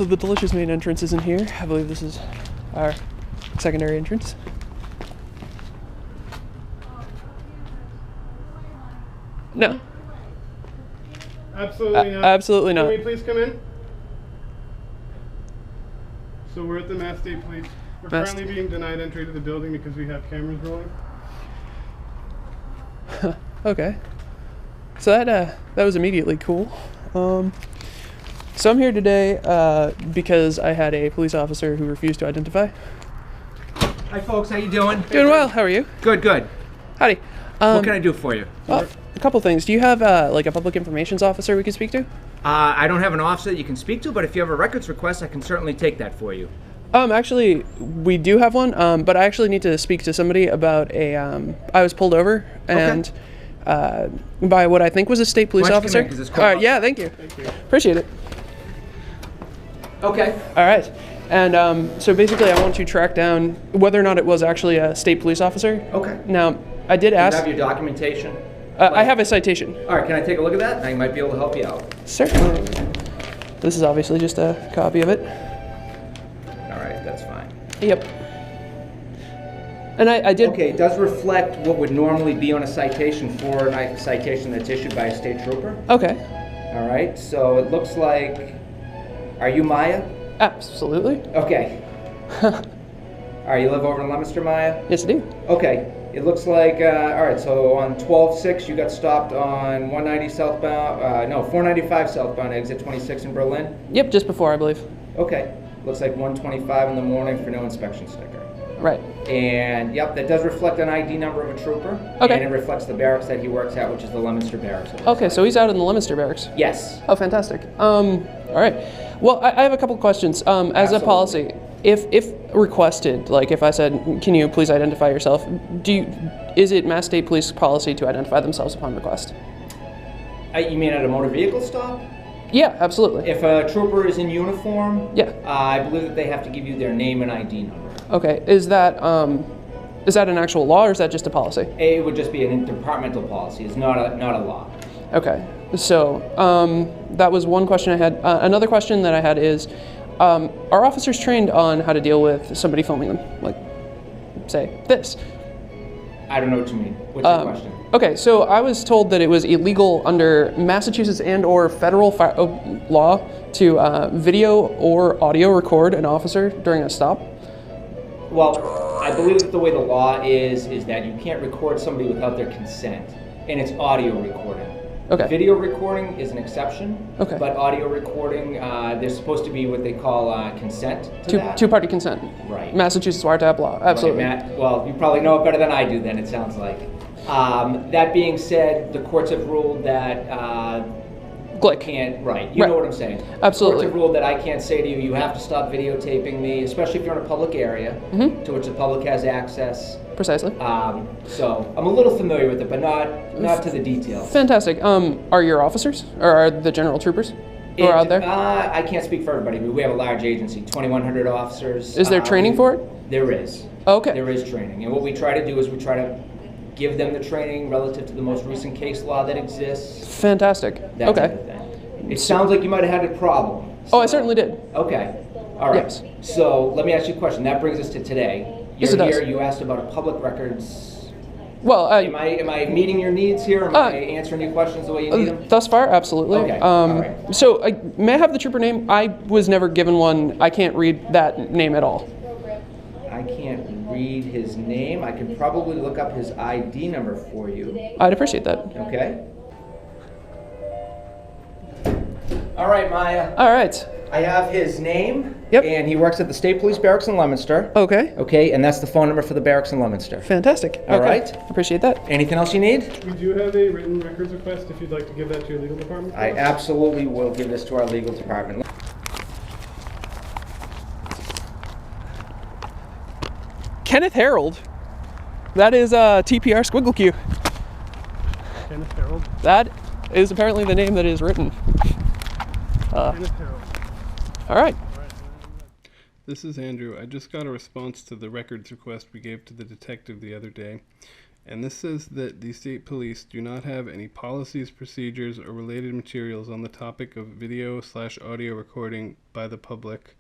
so the delicious main entrance is in here. I believe this is our secondary entrance. No. Absolutely not. Absolutely not. Can we please come in? So we're at the Mass State Police. We're currently being denied entry to the building because we have cameras rolling. Okay. So that was immediately cool. So I'm here today because I had a police officer who refused to identify. Hi folks, how you doing? Doing well. How are you? Good, good. Howdy. What can I do for you? Well, a couple things. Do you have like a public informations officer we can speak to? I don't have an officer that you can speak to, but if you have a records request, I can certainly take that for you. Actually, we do have one, but I actually need to speak to somebody about I was pulled over and by what I think was a state police officer. All right, yeah, thank you. Thank you. Appreciate it. Okay. All right. And so basically I want to track down whether or not it was actually a state police officer. Okay. Now, I did Do you ask... have your documentation? I have a citation. All right, can I take a look at that? I might be able to help you out. Certainly. This is obviously just a copy of it. All right, that's fine. Yep. And I did... Okay, it does reflect what would normally be on a citation for a citation that's issued by a state trooper. Okay. All right, so it looks like... Are you Maya? Absolutely. Okay. All right, you live over in Leominster, Maya? Yes, I do. Okay, it looks like, all right, so on 12-6, you got stopped on 190 southbound, no, 495 southbound, exit 26 in Berlin? Yep, just before, I believe. Okay, looks like 125 in the morning for no inspection sticker. Right. And, yep, that does reflect an ID number of a trooper. Okay. And it reflects the barracks that he works at, which is the Leominster Barracks. Okay, so he's out in the Leominster Barracks. Yes. Oh, fantastic. All right. Well, I have a couple questions. As Absolutely. a policy, if requested, like if I said, can you please identify yourself, is it Mass State Police policy to identify themselves upon request? You mean at a motor vehicle stop? Yeah, absolutely. If a trooper is in uniform, Yeah. I believe that they have to give you their name and ID number. Okay. Is that an actual law or is that just a policy? It would just be a departmental policy. It's not a law. Okay. So that was one question I had. Another question that I had is, are officers trained on how to deal with somebody filming them? Like, say, this. I don't know what you mean. What's your question? Okay, so I was told that it was illegal under Massachusetts and or federal law to video or audio record an officer during a stop. Well, I believe that the way the law is that you can't record somebody without their consent, and it's audio recording. Okay. Video recording is an exception, Okay. but audio recording, there's supposed to be what they call consent to that. Two-party consent. Right. Massachusetts wiretap law, absolutely. Right, Matt, well, you probably know it better than I do then, it sounds like. That being said, the courts have ruled that Click. can't, right, you know what I'm saying. Absolutely. The courts have ruled that I can't say to you, you have to stop videotaping me, especially if you're in a public area to which the public has access. Precisely. So I'm a little familiar with it, but not to the details. Fantastic. Are your officers, or are the general troopers who are out there? I can't speak for everybody, but we have a large agency, 2,100 officers. Is there training for it? There is. Okay. There is training, and what we try to do is we try to give them the training relative to the most recent case law that exists. Fantastic. That Okay. type of thing. It sounds like you might have had a problem. Oh, I certainly did. Okay. All right. Yes. So let me ask you a question. That brings us to today. Yes, it You're does. here. You asked about a public records. Well, Am I meeting your needs here? Am I answering your questions the way you need them? thus far, absolutely. Okay, all right. So, may I have the trooper name? I was never given one. I can't read that name at all. I can't read his name. I can probably look up his ID number for you. I'd appreciate that. Okay. All right, Maya. All right. I have his name. Yep. And he works at the State Police Barracks in Leominster. Okay. Okay, and that's the phone number for the barracks in Leominster. Fantastic. All Okay. right. Appreciate that. Anything else you need? We do have a written records request if you'd like to give that to your legal department. I absolutely will give this to our legal department. Kenneth Harold. That is TPR Squiggle Q. Kenneth Harold. That is apparently the name that is written. Kenneth Harold. All right. This is Andrew. I just got a response to the records request we gave to the detective the other day. And this says that the state police do not have any policies, procedures, or related materials on the topic of video/audio recording by the public.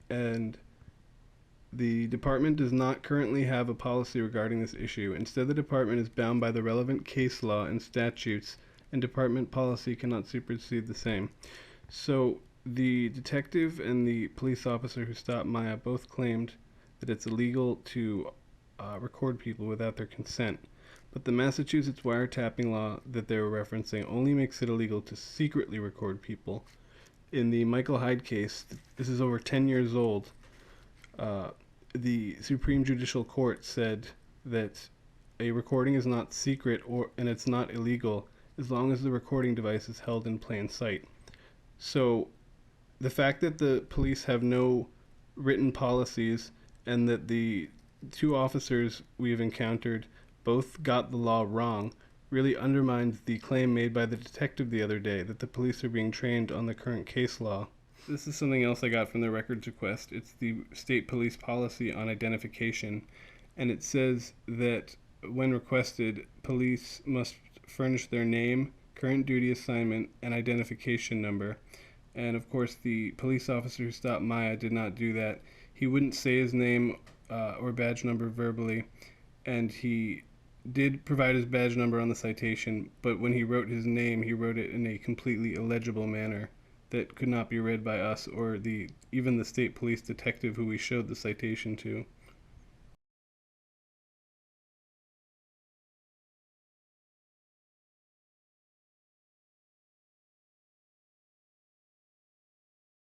And the department does not currently have a policy regarding this issue. Instead, the department is bound by the relevant case law and statutes, and department policy cannot supersede the same. So the detective and the police officer who stopped Maya both claimed that it's illegal to record people without their consent. But the Massachusetts wiretapping law that they were referencing only makes it illegal to secretly record people. In the Michael Hyde case, this is over 10 years old, the Supreme Judicial Court said that a recording is not secret and it's not illegal as long as the recording device is held in plain sight. So the fact that the police have no written policies and that the two officers we've encountered both got the law wrong really undermines the claim made by the detective the other day that the police are being trained on the current case law. This is something else I got from the records request. It's the state police policy on identification, and it says that when requested, police must furnish their name, current duty assignment, and identification number. And of course, the police officer who stopped Maya did not do that. He wouldn't say his name or badge number verbally, and he did provide his badge number on the citation, but when he wrote his name, he wrote it in a completely illegible manner that could not be read by us or even the state police detective who we showed the citation to.